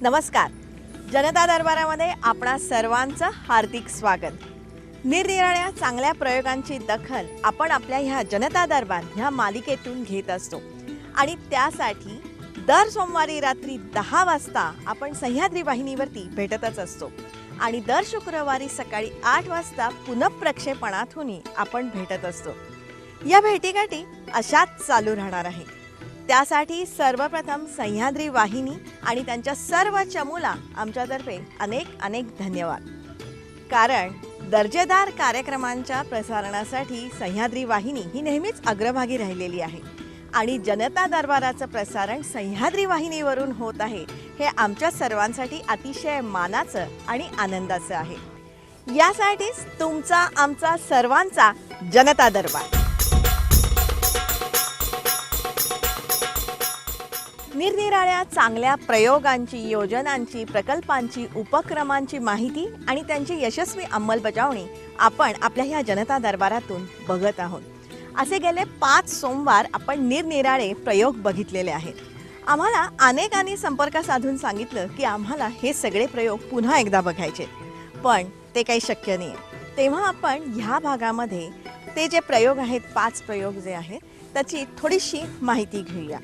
नमस्कार. जनता दरबारामध्ये आपणा सर्वांचं हार्दिक स्वागत. निरनिराळ्या चांगल्या प्रयोगांची दखल आपण आपल्या ह्या जनता दरबार ह्या मालिकेतून घेत असतो आणि त्यासाठी दर सोमवारी रात्री 10 वाजता आपण सह्याद्री वाहिनीवरती भेटतच असतो आणि दर शुक्रवारी सकाळी 8 वाजता पुनःप्रक्षेपणातूनही आपण भेटत असतो. या भेटीगाठी अशाच चालू राहणार आहे. त्यासाठी सर्वप्रथम सह्याद्री वाहिनी आणि त्यांच्या सर्व चमूला आमच्यातर्फे अनेक अनेक धन्यवाद. कारण दर्जेदार कार्यक्रमांच्या प्रसारणासाठी सह्याद्री वाहिनी ही नेहमीच अग्रभागी राहिलेली आहे आणि जनता दरबाराचं प्रसारण सह्याद्री वाहिनीवरून होत आहे हे आमच्या सर्वांसाठी अतिशय मानाचं आणि आनंदाचं आहे. यासाठीच तुमचा आमचा सर्वांचा जनता दरबार. निरनिराळ्या चांगल्या प्रयोगांची, योजनांची, प्रकल्पांची, उपक्रमांची माहिती आणि त्यांची यशस्वी अंमलबजावणी आपण आपल्या ह्या जनता दरबारातून बघत आहोत. असे गेले 5 सोमवार आपण निरनिराळे प्रयोग बघितलेले आहेत. आम्हाला अनेकांनी संपर्क साधून सांगितलं की आम्हाला हे सगळे प्रयोग पुन्हा एकदा बघायचे, पण ते काही शक्य नाही आहे. तेव्हा आपण ह्या भागामध्ये ते जे प्रयोग आहेत, 5 प्रयोग जे आहेत त्याची थोडीशी माहिती घेऊया.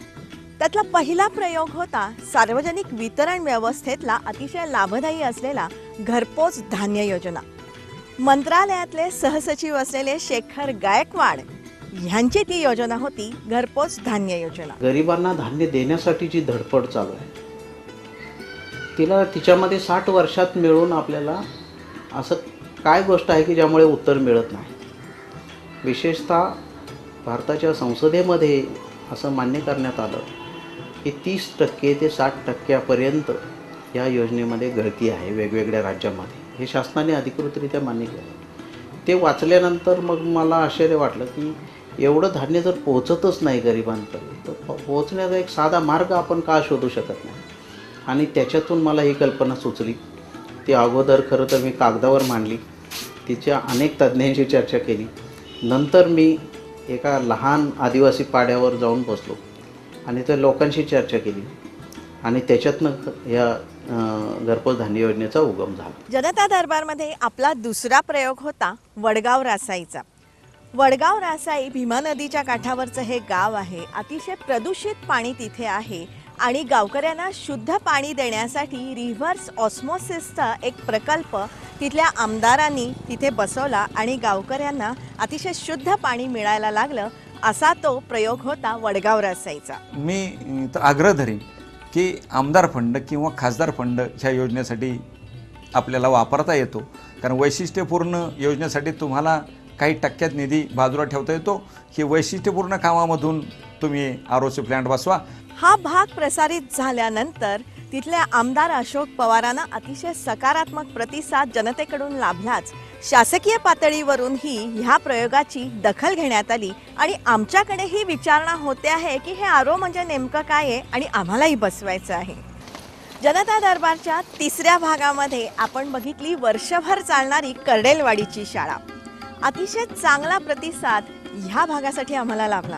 त्यातला पहिला प्रयोग होता सार्वजनिक वितरण व्यवस्थेतला अतिशय लाभदायी असलेला घरपोच धान्य योजना. मंत्रालयातले सहसचिव असलेले शेखर गायकवाड यांची ती योजना होती घरपोच धान्य योजना. गरिबांना धान्य देण्यासाठी जी धडपड चालू आहे तिच्यामध्ये 60 वर्षात मिळून आपल्याला असं काय गोष्ट आहे की ज्यामुळे उत्तर मिळत नाही. विशेषतः भारताच्या संसदेमध्ये असं मान्य करण्यात आलं की 30% ते 60% या योजनेमध्ये गळती आहे वेगवेगळ्या राज्यामध्ये. हे शासनाने अधिकृतरित्या मान्य केलं. ते वाचल्यानंतर मग मला आश्चर्य वाटलं की एवढं धान्य जर पोहोचतच नाही गरिबांपर्यंत तर पोहोचण्याचा एक साधा मार्ग आपण का शोधू शकत नाही. आणि त्याच्यातून मला ही कल्पना सुचली. ती अगोदर खरं तर मी कागदावर मांडली, तिच्या अनेक तज्ज्ञांशी चर्चा केली. नंतर मी एका लहान आदिवासी पाड्यावर जाऊन बसलो आणि त्या लोकांशी चर्चा केली आणि त्याच्यातनं या घरपोच धान्य योजनेचा उगम झाला. जनता दरबारमध्ये आपला दुसरा प्रयोग होता वडगाव रासाईचा. वडगाव रासाई भीमा नदीच्या काठावरचं हे गाव आहे. अतिशय प्रदूषित पाणी तिथे आहे आणि गावकऱ्यांना शुद्ध पाणी देण्यासाठी रिव्हर्स ऑस्मोसिसचा एक प्रकल्प तिथल्या आमदारांनी तिथे बसवला आणि गावकऱ्यांना अतिशय शुद्ध पाणी मिळायला लागलं. असा तो प्रयोग होता वडगाव रासाईचा. मी तर आग्रह धरीन की आमदार फंड किंवा खासदार फंड ह्या योजनेसाठी आपल्याला वापरता येतो. कारण वैशिष्ट्यपूर्ण योजनेसाठी तुम्हाला काही टक्क्यात निधी बाजूला ठेवता येतो. ही वैशिष्ट्यपूर्ण कामामधून तुम्ही आरोग्य प्लांट बसवा. हा भाग प्रसारित झाल्यानंतर तिथल्या आमदार अशोक पवारांना अतिशय सकारात्मक प्रतिसाद जनतेकडून लाभलाच. शासकीय पातळीवरूनही ह्या प्रयोगाची दखल घेण्यात आली आणि आमच्याकडे ही विचारणा होते आहे की हे आरो म्हणजे नेमकं काय आहे आणि आम्हालाही बसवायचं आहे. जनता दरबारच्या तिसऱ्या भागामध्ये आपण बघितली वर्षभर चालणारी कर्डेलवाडीची शाळा. अतिशय चांगला प्रतिसाद ह्या भागासाठी आम्हाला लाभला.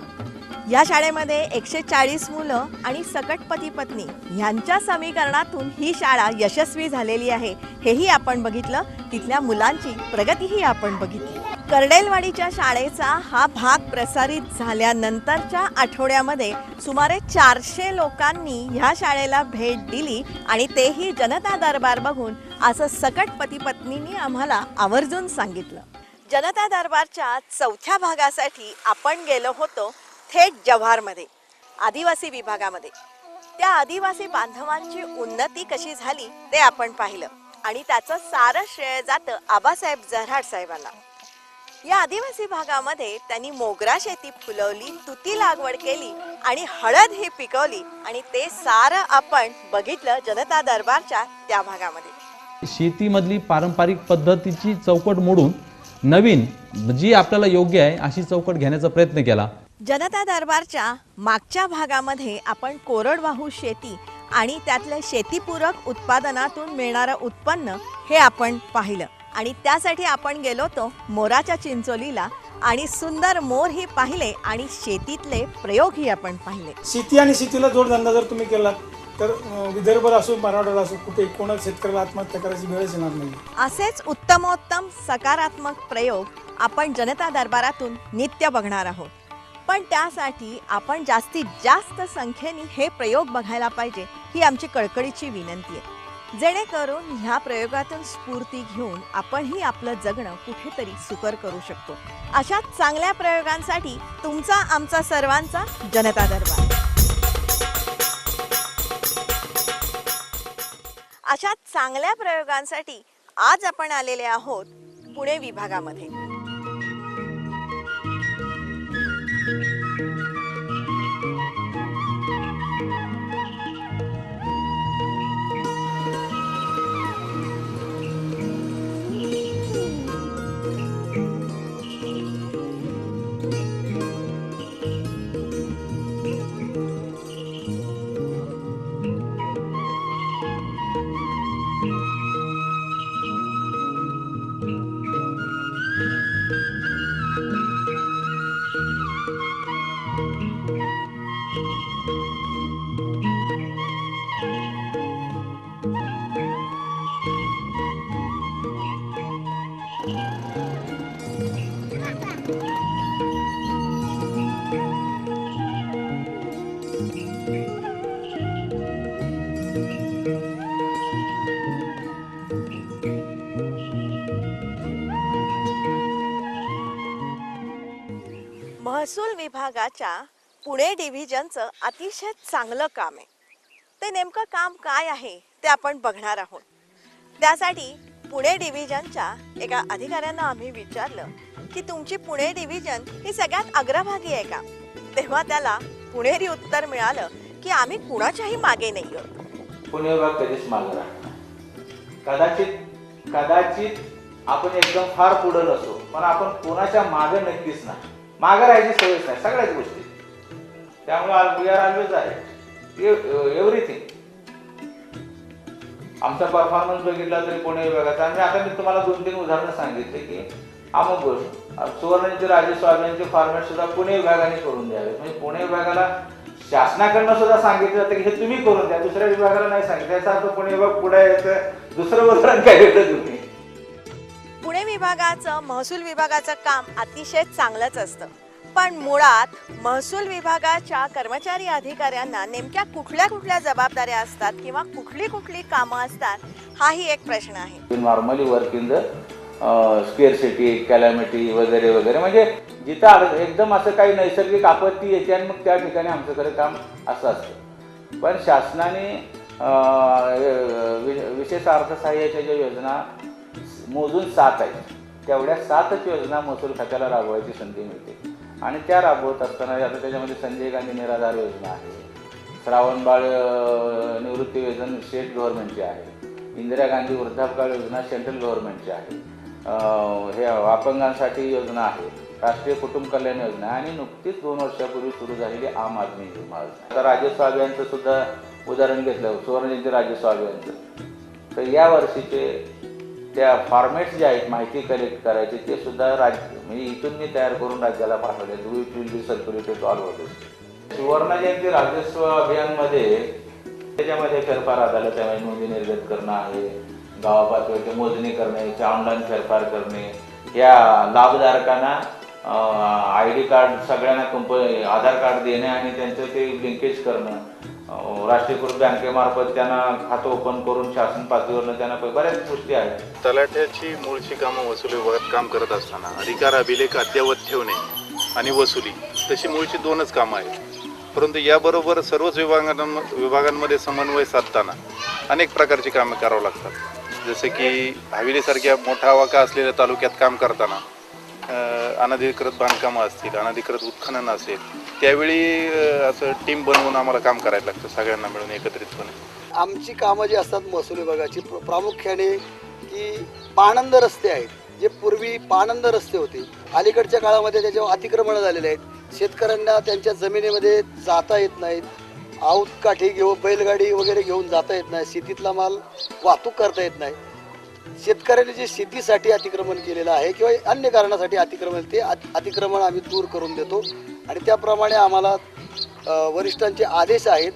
या शाळेमध्ये 140 मुलं आणि सकट पती पत्नी ह्यांच्या समीकरणातून ही शाळा यशस्वी झालेली आहे हेही आपण बघितलं. तिथल्या मुलांची प्रगतीही आपण बघितली. कर्डेलवाडीच्या शाळेचा हा भाग प्रसारित झाल्यानंतरच्या आठवड्यामध्ये सुमारे 400 लोकांनी ह्या शाळेला भेट दिली आणि तेही जनता दरबार बघून असं सकट पती पत्नींनी आम्हाला आवर्जून सांगितलं. जनता दरबारच्या चौथ्या भागासाठी आपण गेलो होतो थेट जव्हारमध्ये, आदिवासी विभागामध्ये. त्या आदिवासी बांधवांची उन्नती कशी झाली ते आपण पाहिलं आणि त्याचं सारं श्रेय जातं आबासाहेब जऱ्हाड साहेबांना. या आदिवासी भागामध्ये त्यांनी मोगरा शेती फुलवली, तुती लागवड केली आणि हळद ही पिकवली आणि ते सारं आपण बघितलं जनता दरबारच्या त्या भागामध्ये. शेतीमधली पारंपरिक पद्धतीची चौकट मोडून नवीन जी आपल्याला योग्य आहे अशी चौकट घेण्याचा प्रयत्न केला. जनता दरबारच्या मागच्या भागामध्ये आपण कोरडवाहू शेती आणि त्यातल्या शेतीपूरक उत्पादनातून मिळणारं उत्पन्न हे आपण पाहिलं आणि त्यासाठी आपण गेलो होतो मोराच्या चिंचोलीला आणि सुंदर मोर ही पाहिले आणि शेतीतले प्रयोगही आपण पाहिले. शेती आणि शेतीला जोडधंदा जर तुम्ही केला तर विदर्भ असो मराठवाडा असो कुठे कोणा शेतकऱ्याला आत्महत्या करायची वेळच येणार नाही. असेच उत्तमोत्तम सकारात्मक प्रयोग आपण जनता दरबारातून नित्य बघणार आहोत. पण त्यासाठी आपण जास्तीत जास्त संख्येने हे प्रयोग बघायला पाहिजे ही आमची कळकळीची विनंती आहे. जेणेकरून ह्या प्रयोगातून स्फूर्ती घेऊन आपणही आपलं जगणं कुठेतरी सुकर करू शकतो. अशा चांगल्या प्रयोगांसाठी तुमचा आमचा सर्वांचा जनता दरबार. अशा चांगल्या प्रयोगांसाठी आज आपण आलेले आहोत पुणे विभागामध्ये. महसूल विभागाच्या पुणे डिव्हिजनचं अतिशय चांगलं काम आहे. ते नेमकं काम काय आहे ते आपण बघणार आहोत. त्यासाठी पुणे डिव्हिजनच्या एका अधिकाऱ्यांना आम्ही विचारलं की तुमची पुणे डिव्हिजन ही सगळ्यात अग्रभागी आहे का. तेव्हा त्याला पुणेरी उत्तर मिळालं की आम्ही कुणाच्याही मागे नाही आहोत. पुणे विभाग कधीच मागे राहणार. कदाचित आपण एकदम फार पुढे नसो, पण आपण कोणाच्या मागे नक्कीच नाही. मागे राहायची सवयच नाही सगळ्याच गोष्टी. त्यामुळे वी आर ऑलवेज आहे एव्हरीथिंग. आमचा परफॉर्मन्स बघितला तरी पुणे विभागाचा. आणि आता मी तुम्हाला 2-3 उदाहरणं सांगितले की अमुक गोष्ट सुवर्णचे राजे स्वामींचे फॉर्मॅट सुद्धा पुणे विभागाने करून द्यावे. म्हणजे पुणे विभागाला शासनाकडनं सुद्धा सांगितलं जातं की हे तुम्ही करून द्या, दुसऱ्या विभागाला नाही सांगितलं. याचा अर्थ पुणे विभाग पुढे यायचं. दुसरं उदाहरण काय देतं तुम्ही. पुणे विभागाचं महसूल विभागाचं काम अतिशय चांगलंच असतं. पण मुळात महसूल विभागाच्या कर्मचारी अधिकाऱ्यांना नेमक्या कुठल्या कुठल्या जबाबदाऱ्या असतात किंवा कुठली कुठली कामं असतात हाही एक प्रश्न आहे. Normally work in the scarcity, calamity वगैरे वगैरे. म्हणजे जिथं एकदम असं काही नैसर्गिक आपत्ती येते आणि मग त्या ठिकाणी आमच्याकडे काम असं असतं. पण शासनाने विशेष अर्थसहाय्याच्या ज्या योजना मोजून 7 आहेत, तेवढ्या 7च योजना महसूल खात्याला राबवायची संधी मिळते. आणि त्या राबवत असताना आता त्याच्यामध्ये संजय गांधी निराधार योजना आहे, श्रावणबाळ निवृत्ती योजना स्टेट गव्हर्नमेंटची आहे, इंदिरा गांधी वृद्धापकाळ योजना सेंट्रल गव्हर्नमेंटची आहे, हे अपंगांसाठी योजना आहे, राष्ट्रीय कुटुंब कल्याण योजना आणि नुकतीच 2 वर्षापूर्वी सुरू झालेली आम आदमी योजना. आता राजस्व अभियानचं सुद्धा उदाहरण घेतलं, सुवर्णजयंती राजस्व अभियानचं. तर या वर्षीचे त्या फॉर्मॅट्स जे आहेत माहिती कलेक्ट करायचे ते सुद्धा म्हणजे इथून मी तयार करून राज्याला पाठवले. It will be circulated all over. सुवर्णजयंती राजस्व अभियानमध्ये त्याच्यामध्ये फेरफार अदालत आहे, नोंदी निर्गत करणं आहे, गावापातळीची मोजणी करणे, ऑनलाईन फेरफार करणे, या लाभधारकांना ID कार्ड सगळ्यांना आधार कार्ड देणे आणि त्यांचं ते लिंकेज करणं, राष्ट्रीयकृत बँकेमार्फत त्यांना खातं ओपन करून शासन पातळीवरनं त्यांना बऱ्याच गोष्टी आहेत. तलाठ्याची मूळची कामं वसुली विभागात काम करत असताना अधिकार अभिलेख अद्ययावत ठेवणे आणि वसुली तशी मूळची 2च कामं आहेत. परंतु याबरोबर सर्वच विभागांमध्ये समन्वय साधताना अनेक प्रकारची कामे करावं लागतात. जसे की हवेलीसारख्या मोठा आवाका असलेल्या तालुक्यात काम करताना अनधिकृत बांधकामं असतील, अनधिकृत उत्खनन असेल, त्यावेळी असं टीम बनवून आम्हाला काम करायला लागतं सगळ्यांना मिळून एकत्रितपणे. आमची कामं जी असतात महसूल विभागाची प्रामुख्याने की पाणंद रस्ते आहेत, जे पूर्वी पाणंद रस्ते होते, अलीकडच्या काळामध्ये त्याच्यावर अतिक्रमणं झालेले आहेत. शेतकऱ्यांना त्यांच्या जमिनीमध्ये जाता येत नाहीत, आऊतकाठी घेऊन बैलगाडी वगैरे घेऊन जाता येत नाही, शेतीतला माल वाहतूक करता येत नाही. शेतकऱ्यांनी जे शेतीसाठी अतिक्रमण केलेलं आहे किंवा अन्य कारणासाठी अतिक्रमण, ते अतिक्रमण आम्ही दूर करून देतो. आणि त्याप्रमाणे आम्हाला वरिष्ठांचे आदेश आहेत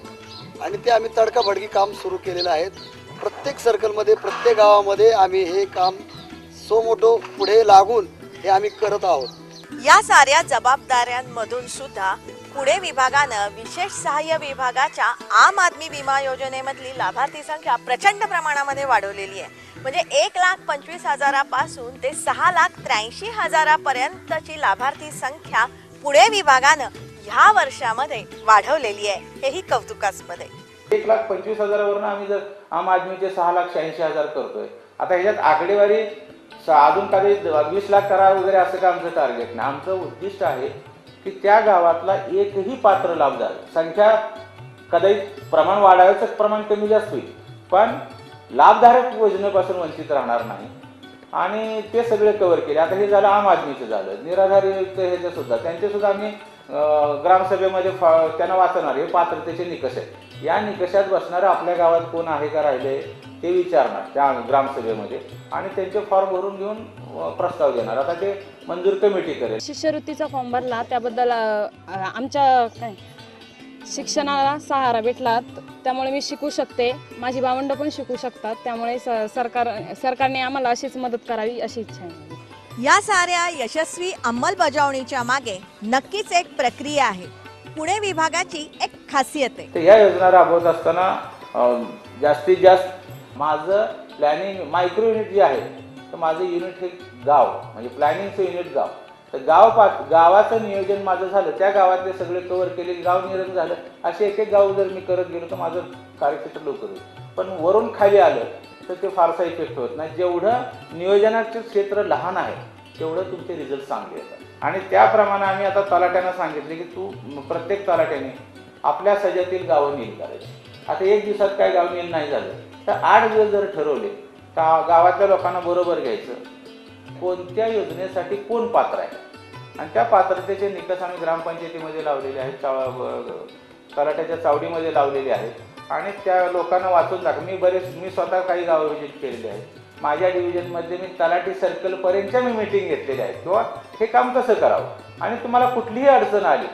आणि ते आम्ही तडकाफडकी काम सुरू केलेलं आहे. प्रत्येक सर्कलमध्ये, प्रत्येक गावामध्ये आम्ही हे काम सोमोटो पुढे लागून हे आम्ही करत आहोत. या साऱ्या जबाबदाऱ्यांमधून सुद्धा पुणे विभागानं विशेष सहाय्य विभागाच्या आम आदमी विमा योजनेमधली लाभार्थी संख्या प्रचंड प्रमाणामध्ये वाढवलेली आहे. म्हणजे 1,25,000पासून ते 6,83,000पर्यंतची लाभार्थी संख्या पुणे विभागानं ह्या वर्षामध्ये वाढवलेली आहे. हेही कौतुकास्पद आहे. 1,25,000वरून आम्ही जर आम आदमीचे 6,86,000 करतोय. आता ह्याच्यात आकडेवारी अजून काही 20 लाख करा वगैरे असं का आमचं टार्गेट नाही. आमचं उद्दिष्ट आहे की त्या गावातला एकही पात्र लाभदार संख्या कदाचित प्रमाण वाढायचं प्रमाण कमी जास्त होईल, पण लाभधारक योजनेपासून वंचित राहणार नाही. आणि ते सगळे कव्हर केले. आता हे झालं आम आदमीचं झालं, निराधारी ह्याचं सुद्धा त्यांचे सुद्धा आम्ही ग्रामसभेमध्ये त्यांना वाचणार. हे पात्रतेचे निकष आहेत. या निकषात बसणारं आपल्या गावात कोण आहे का राहिले ते विचारणार त्या ग्रामसभेमध्ये आणि त्यांचे फॉर्म भरून घेऊन प्रस्ताव देणार. आता ते मंजूर कमिटी करेल. शिष्यवृत्तीचा फॉर्म भरला त्याबद्दल आमच्या शिक्षणाला सहारा भेटला, त्यामुळे मी शिकू शकते, माझी भावंडं पण शिकू शकतात. त्यामुळे सरकारने आम्हाला अशीच मदत करावी अशी इच्छा आहे. या साऱ्या यशस्वी अंमलबजावणीच्या मागे नक्कीच एक प्रक्रिया आहे. पुणे विभागाची एक खासियत आहे. तर या योजना राबवत असताना जास्तीत जास्त माझं प्लॅनिंग मायक्रो युनिट जे आहे तर माझं युनिट हे गाव म्हणजे प्लॅनिंगचं युनिट गाव. तर गावाचं नियोजन माझं झालं, त्या गावातले सगळे कव्हर केले, गाव नियोजन झालं. असे एक एक गाव जर मी करत गेलो तर माझं कार्यक्षेत्र लवकर होईल. पण वरून खाली आलं तर ते फारसा इफेक्ट होत नाही. जेवढं नियोजनाचं क्षेत्र लहान आहे तेवढं तुमचे रिझल्ट चांगले येतात. आणि त्याप्रमाणे आम्ही आता तलाट्यांना सांगितले की तू प्रत्येक तलाट्याने आपल्या सजातील गावं नील करायची. आता एक दिवसात काय गाव नील नाही झालं तर 8 दिवस जर ठरवले तर गावातल्या लोकांना बरोबर घ्यायचं कोणत्या योजनेसाठी कोण पात्र आहे आणि त्या पात्रतेचे निकष आम्ही ग्रामपंचायतीमध्ये लावलेले आहेत, तलाट्याच्या चावडीमध्ये लावलेले आहेत. आणि त्या लोकांना वाचून दाखव. मी स्वतः काही गावं व्हिजिट केलेली आहेत. माझ्या डिव्हिजनमध्ये मी तलाठी सर्कलपर्यंतच्या मी मीटिंग घेतलेल्या आहेत किंवा हे काम कसं करावं आणि तुम्हाला कुठलीही अडचण आली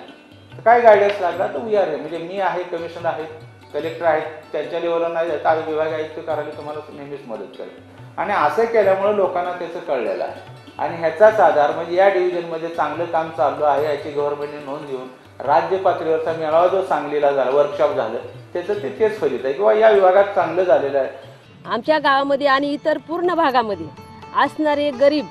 तर काय गायडन्स लागला तर वी आर आहे. म्हणजे मी आहे, कमिशनर आहेत, कलेक्टर आहेत, त्यांच्या लेवलला नाही जाता विभाग आयुक्त करायला तुम्हाला नेहमीच मदत करेल. आणि असं केल्यामुळे लोकांना त्याचं कळलेलं आहे. आणि ह्याचाच आधार म्हणजे या डिव्हिजनमध्ये चांगलं काम चालू आहे याची गव्हर्नमेंटने नोंद घेऊन राज्य पातळीवरचा मेळावा जो सांगलीला झाला, वर्कशॉप झालं, त्याचं तेच फलित आहे किंवा या विभागात चांगलं झालेलं आहे. आमच्या गावामध्ये आणि इतर पूर्ण भागामध्ये असणारे गरीब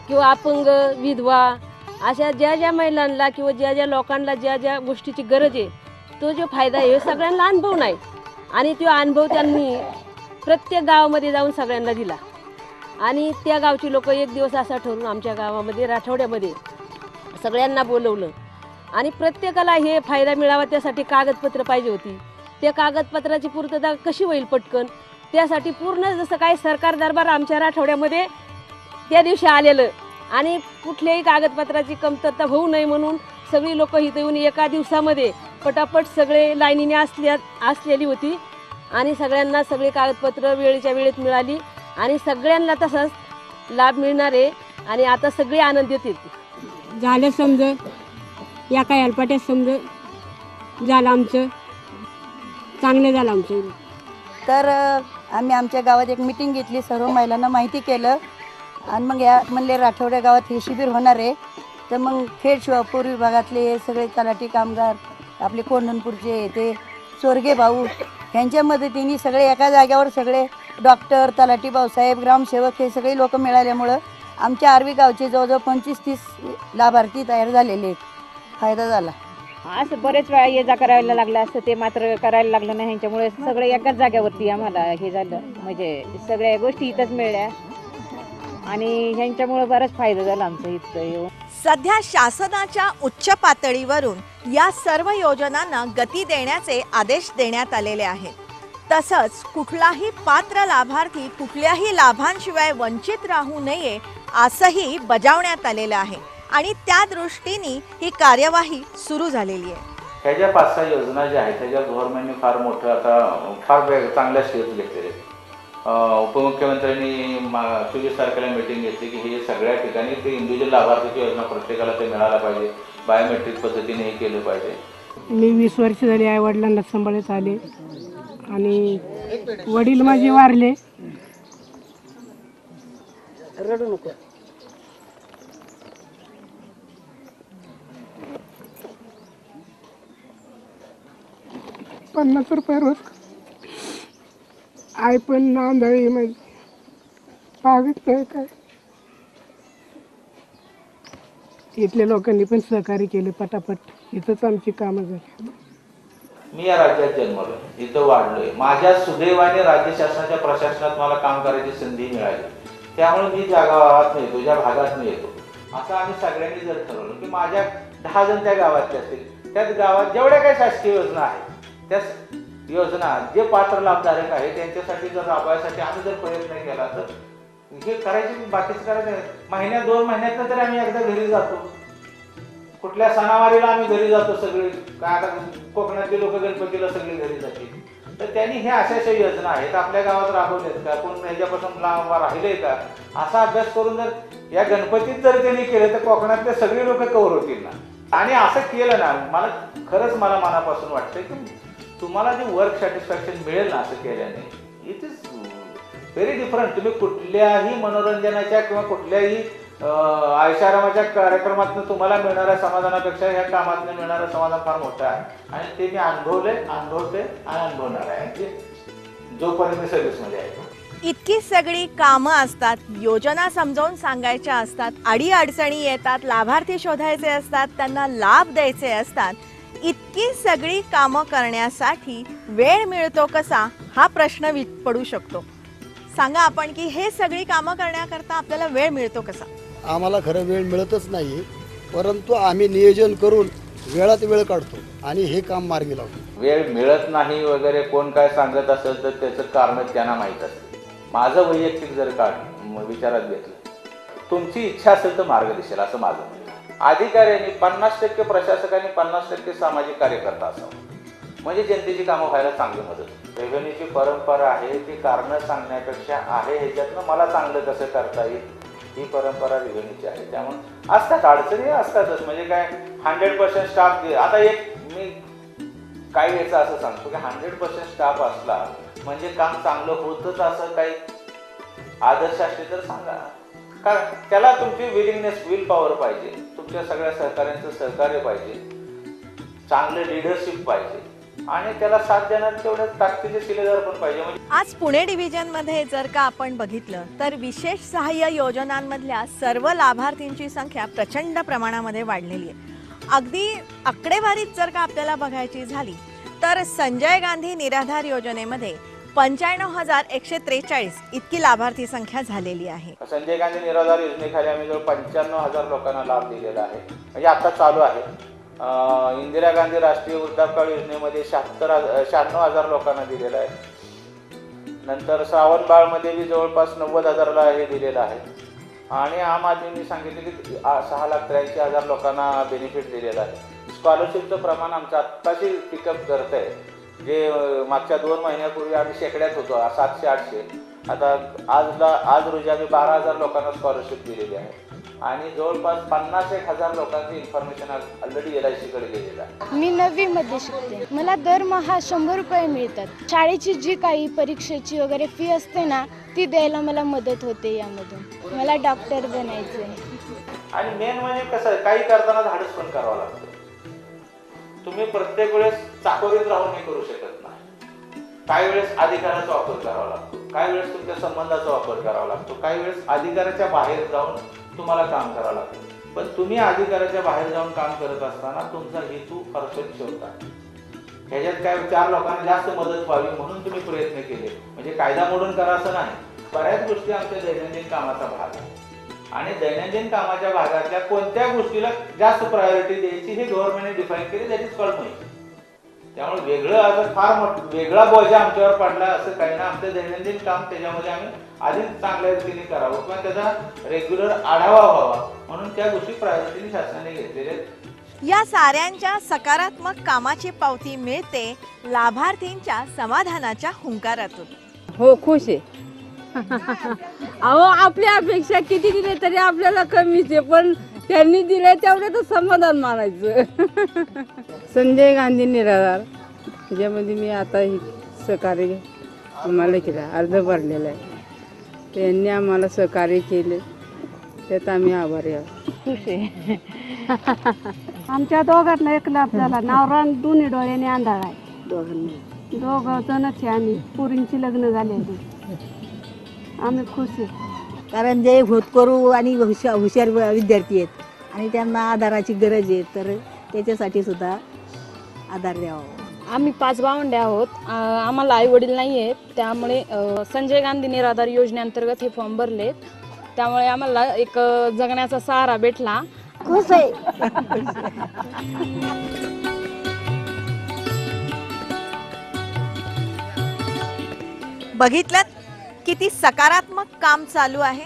किंवा अपंग, विधवा अशा ज्या महिलांना किंवा ज्या लोकांना ज्या गोष्टीची गरज आहे तो जो फायदा आहे सगळ्यांना अनुभव नाही. आणि तो अनुभव त्यांनी प्रत्येक गावामध्ये जाऊन सगळ्यांना दिला. आणि त्या गावची लोक एक दिवस असा ठरवून आमच्या गावामध्ये राठोड्यामध्ये सगळ्यांना बोलवलं आणि प्रत्येकाला हे फायदा मिळावा त्यासाठी कागदपत्र पाहिजे होती. त्या कागदपत्राची पूर्तता कशी होईल पटकन त्यासाठी पूर्ण जसं काय सरकार दरबार आमच्या राठोड्यामध्ये त्या दिवशी आलेलं आणि कुठल्याही कागदपत्राची कमतरता होऊ नये म्हणून सगळी लोक इथं येऊन एका दिवसामध्ये पटापट सगळे लाईनीने असलेली होती आणि सगळ्यांना सगळे कागदपत्र वेळेच्या वेळेत मिळाली आणि सगळ्यांना तसाच लाभ मिळणार आहे. आणि आता सगळे आनंदित येते झालं समज या काय अल्पाट्यात समज झालं आमचं चांगलं झालं आमचं. तर आम्ही आमच्या गावात एक मीटिंग घेतली, सर्व महिलांना माहिती केलं आणि मग या म्हणले राठोड्या गावात हे शिबिर होणार आहे. तर मग खेड शिवापूर विभागातले हे सगळे तलाठी कामगार आपले कोंढणपूरचे ते चोरगे भाऊ ह्यांच्या मदतीने सगळे एका जाग्यावर सगळे डॉक्टर, तलाठी भाऊसाहेब, ग्रामसेवक हे सगळे लोक मिळाल्यामुळं आमच्या आर्वी गावचे जवळजवळ 25-30 लाभार्थी तयार झालेले आहेत. फायदा झाला. असं बरेच वेळा ये जा करायला लागलं असतं ते मात्र करायला लागलं नाही. ह्यांच्यामुळे सगळे एकाच जाग्यावरती आम्हाला हे झालं म्हणजे सगळ्या गोष्टी इथंच मिळल्या आणि ह्यांच्यामुळे बराच फायदा झाला आमचा इथं येऊन. सध्या शासनाच्या उच्च पातळीवरून या सर्व योजनांना गती देण्याचे आदेश देण्यात आलेले आहेत. तसंच कुठलाही पात्र लाभार्थी कुठल्याही लाभांशिवाय वंचित राहू नये असंही बजावण्यात आलेलं आहे आणि त्या दृष्टीने ही कार्यवाही सुरू झालेली आहे. ह्या ज्या 5-6 योजना ज्या आहेत त्याच्या गव्हर्नमेंटने फार मोठं आता फार चांगल्या स्टेप्स घेतलेले आहेत. उपमुख्यमंत्र्यांनी 24 तारखेला मीटिंग घेतली की हे सगळ्या ठिकाणी ते इंडिव्हिज्युअल लाभार्थीची योजना प्रत्येकाला ते मिळायला पाहिजे, बायोमेट्रिक पद्धतीने हे केलं पाहिजे. मी 20 वर्ष झाली आई वडिलांना सांभाळत आले आणि वडील माझे वारले. रडू नको. ₹50 रोज. आई पण नांदळी माझी मागत नाही काय. इथल्या लोकांनी पण सहकार्य केले पटापट. इथंच आमची कामं झाली. मी या राज्यात जन्मलोय, इथं वाढलोय. माझ्या सुदैवाने राज्य शासनाच्या प्रशासनात मला काम करायची संधी मिळाली. त्यामुळे मी ज्या गावात येतो, ज्या भागात मी येतो, असं आम्ही सगळ्यांनी जर ठरवलं की माझ्या 10 जण त्या गावातले असतील, त्याच गावात जेवढ्या काही शासकीय योजना आहेत त्या योजना जे पात्र लाभधारक आहे त्यांच्यासाठी जर राबवायसाठी आम्ही जर प्रयत्न केला तर हे करायचे, बाकीचं करायचं नाही. महिन्यात 2 महिन्यात तरी आम्ही एकदा घरी जातो. कुठल्या सणावारीला आम्ही घरी जातो सगळे. काय आता कोकणातले लोक गणपतीला सगळे घरी जातील. तर त्यांनी हे अशा योजना आहेत आपल्या गावात राबवल्यात का, कोण ह्याच्यापासून लांब राहिलेय का, असा अभ्यास करून जर या गणपतीत जर त्यांनी केलं तर कोकणातले सगळे लोक कव्हर होतील ना. आणि असं केलं ना, मला मनापासून वाटतं की तुम्हाला जे वर्क सॅटिस्फॅक्शन मिळेल ना असं केल्याने, इट इज व्हेरी डिफरंट. तुम्ही कुठल्याही मनोरंजनाच्या किंवा कुठल्याही आयुष्यारामाच्या कार्यक्रमातून तुम्हाला मिळणाऱ्या समाधानापेक्षा ह्या कामातून मिळणारं समाधान फार मोठं आहे. आणि ते मी अनुभवते आणि अनुभवणार आहे जोपर्यंत मी सर्व्हिसमध्ये आहे. इतकी सगळी कामं असतात, योजना समजावून सांगायच्या असतात, अडीअडचणी येतात, लाभार्थी शोधायचे असतात, त्यांना लाभ द्यायचे असतात. इतकी सगळी कामं करण्यासाठी वेळ मिळतो कसा हा प्रश्न पडू शकतो. सांगा आपण की हे सगळी कामं करण्याकरता आपल्याला वेळ मिळतो कसा. आम्हाला खरं वेळ मिळतच नाही, परंतु आम्ही नियोजन करून वेळात वेळ काढतो आणि हे काम मार्गी लावतो. वेळ मिळत नाही वगैरे कोण काय सांगत असेल तर त्याचं कारण त्यांना माहीत असतं. माझं वैयक्तिक जर विचारात घेतलं, तुमची इच्छा असेल तर मार्ग दिसेल असं माझं म्हणणं. अधिकाऱ्यांनी 50% प्रशासकांनी 50% सामाजिक कार्यकर्ता असावं, म्हणजे जनतेची कामं व्हायला चांगली मदत. रेव्हेन्यूची परंपरा आहे ती कारणं सांगण्यापेक्षा आहे ह्याच्यातनं मला चांगलं कसं करता येईल ही परंपरा रेव्हेन्यूची आहे. त्यामुळे असतात अडचणी असतातच. म्हणजे काय 100% स्टाफ आता एक मी काही वेळेचं असं सांगतो की 100% स्टाफ असला म्हणजे काम चांगलं होतच असं काही आदर्श असले तर सांगा. कारण त्याला तुमची विल पॉवर पाहिजे, तुमच्या सगळ्या सहकार्यांचं सहकार्य पाहिजे, चांगलं लिडरशिप पाहिजे आणि त्याला साथ देणारे तेवढे ताकदीचे शिलेदार पण पाहिजे. म्हणजे आज पुणे डिव्हिजनमध्ये जर का आपण बघितलं तर विशेष सहाय्य योजनांमधल्या सर्व लाभार्थींची संख्या प्रचंड प्रमाणामध्ये वाढलेली आहे. अगदी आकडेवारीत जर का आपल्याला बघायची झाली तर संजय गांधी निराधार योजनेमध्ये 95,143 इतकी लाभार्थी संख्या झालेली आहे. संजय गांधी निराधार योजनेखाली आम्ही जवळ 95,000 लोकांना लाभ दिलेला आहे, म्हणजे आता चालू आहे. इंदिरा गांधी राष्ट्रीय वृद्धापकाळ योजनेमध्ये 96,000 लोकांना दिलेलं आहे. नंतर श्रावणबाळमध्ये बी जवळपास 90,000ला हे दिलेलं आहे. आणि आम आदमींनी सांगितले की 6,83,000 लोकांना बेनिफिट दिलेलं आहे. स्कॉलरशिपचं प्रमाण आमचं आत्ताशी पिकअप करत आहे. जे मागच्या 2 महिन्यापूर्वी आम्ही शेकड्यात होतो 700-800, आता आज रोजी आम्ही 12,000 लोकांना स्कॉलरशिप दिलेली आहे. आणि जवळपास 50,000 लोकांची इन्फॉर्मेशन ऑलरेडी LICकडे गेलेलं आहे. मी 9वी मध्ये शिकते. मला दरमहा 100 रुपये मिळतात. शाळेची जी काही परीक्षेची वगैरे फी असते ना ती द्यायला मला मदत होते यामधून. मला डॉक्टर बनायचं आहे. आणि मेन म्हणजे कसं काही करताना धाडस पण करावं लागतं. तुम्ही प्रत्येक वेळेस चाकोरीत राहून हे करू शकत नाही. काही वेळेस अधिकाराचा वापर करावा लागतो, काही वेळेस तुमच्या संबंधाचा वापर करावा लागतो, काही वेळेस अधिकाराच्या बाहेर जाऊन तुम्हाला काम करावं लागतं. पण तुम्ही अधिकाराच्या बाहेर जाऊन काम करत असताना तुमचा हेतू परफेक्ट होता. ह्याच्यात काय 4 लोकांना जास्त मदत व्हावी म्हणून तुम्ही प्रयत्न केले, म्हणजे कायदा मोडून करा असं नाही. बऱ्याच गोष्टी आमच्या दैनंदिन कामाचा भाग आहे आणि दैनंदिन कामाच्या भागातल्या कोणत्या गोष्टीला जास्त प्रायोरिटी द्यायची हे गव्हर्नमेंटने डिफाईन केले, दॅट इज कॉल्ड मनी. त्यामुळे वेगळं असं फार वेगळा बोजा आमच्यावर पडला असं काही ना. आमचं दैनंदिन काम त्याच्यामध्ये आम्ही अधिक चांगल्या रीतीने करावं किंवा त्याचा रेग्युलर आढावा व्हावा म्हणून त्या गोष्टी प्रायोरिटीने शासनाने घेतलेल्या आहेत. या साऱ्यांच्या सकारात्मक कामाची पावती मिळते लाभार्थींच्या समाधानाच्या हुंकारातून. हो, खुश आहे. अहो आपल्या अपेक्षा किती दिले तरी आपल्याला कमीच आहे, पण त्यांनी दिले तेवढे तर समाधान मानायचं. संजय गांधी निराधार त्याच्यामध्ये मी आता सहकार्य आम्हाला केलं, अर्ज भरलेला आहे. त्यांनी आम्हाला सहकार्य केले त्यात आम्ही आभारी आहोत. खुश आहे. आमच्या दोघांना एक लाभ झाला. नावरान दोन्ही डोळ्याने आंधळा आहे. दोघं जणच आहे आम्ही. पुरींची लग्न झालेली. आम्ही खुश आहे. कारण जे होतकरू आणि हुशार विद्यार्थी आहेत आणि त्यांना आधाराची गरज आहे, तर त्याच्यासाठी सुद्धा आधार द्यावा. आम्ही 5 भावंडे आहोत. आम्हाला आई वडील नाही आहेत, त्यामुळे संजय गांधी निराधार योजनेअंतर्गत हे फॉर्म भरले. त्यामुळे आम्हाला एक जगण्याचा सहारा भेटला. खुश आहे. बघितलं किती सकारात्मक काम चालू आहे.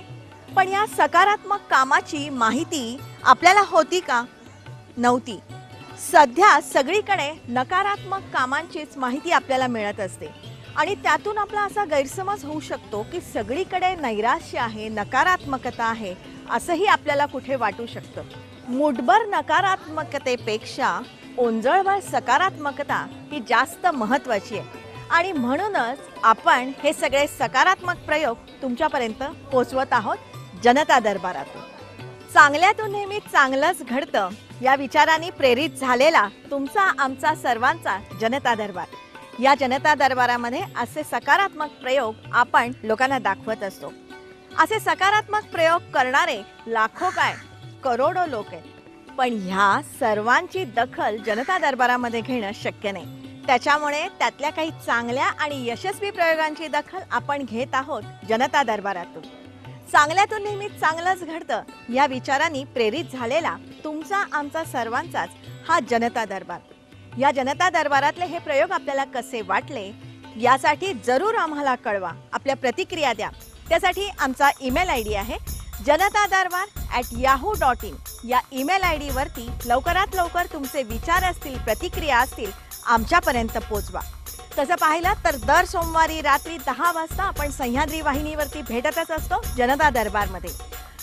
पण या सकारात्मक कामाची माहिती आपल्याला होती का? नव्हती. सध्या सगळीकडे नकारात्मक कामांचीच माहिती आपल्याला मिळत असते आणि त्यातून आपला असा गैरसमज होऊ शकतो की सगळीकडे नैराश्य आहे, नकारात्मकता आहे, असंही आपल्याला कुठे वाटू शकतं. मूठभर नकारात्मकतेपेक्षा ओंजळभर सकारात्मकता ही जास्त महत्त्वाची आहे आणि म्हणूनच आपण हे सगळे सकारात्मक प्रयोग तुमच्यापर्यंत पोहोचवत आहोत जनता दरबारातून. चांगल्यातून नेहमी चांगलंच घडतं या विचाराने प्रेरित झालेला तुमचा आमचा सर्वांचा जनता दरबार. या जनता दरबारामध्ये असे सकारात्मक प्रयोग आपण लोकांना दाखवत असतो. असे सकारात्मक प्रयोग करणारे लाखो काय करोडो लोक आहेत. पण ह्या सर्वांची दखल जनता दरबारामध्ये घेणं शक्य नाही. त्याच्यामुळे त्यातल्या काही चांगल्या आणि यशस्वी प्रयोगांची दखल आपण घेत आहोत जनता दरबारातून. चांगल्यातून नेहमी चांगलंच घडतं या विचारांनी प्रेरित झालेला तुमचा आमचा सर्वांचाच हा जनता दरबार. या जनता दरबारातले हे प्रयोग आपल्याला कसे वाटले यासाठी जरूर आम्हाला कळवा, आपल्या प्रतिक्रिया द्या. त्यासाठी आमचा ईमेल ID आहे janatadarbar@yahoo.in. या ईमेल ID वरती लवकरात लवकर तुमचे विचार असतील, प्रतिक्रिया असतील आमच्यापर्यंत पोचवा. तसं पाहिलं तर दर सोमवारी रात्री 10 वाजता आपण सह्याद्री वाहिनीवरती भेटतच असतो जनता दरबारमध्ये.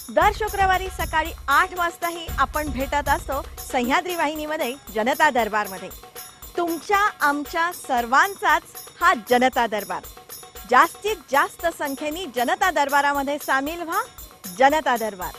दर शुक्रवारी सकाळी 8 वाजताही आपण भेटत असतो सह्याद्री वाहिनीमध्ये जनता दरबारमध्ये. तुमच्या आमच्या सर्वांचाच हा जनता दरबार. जास्तीत जास्त संख्येने जनता दरबारामध्ये सामील व्हा. जनता दरबार.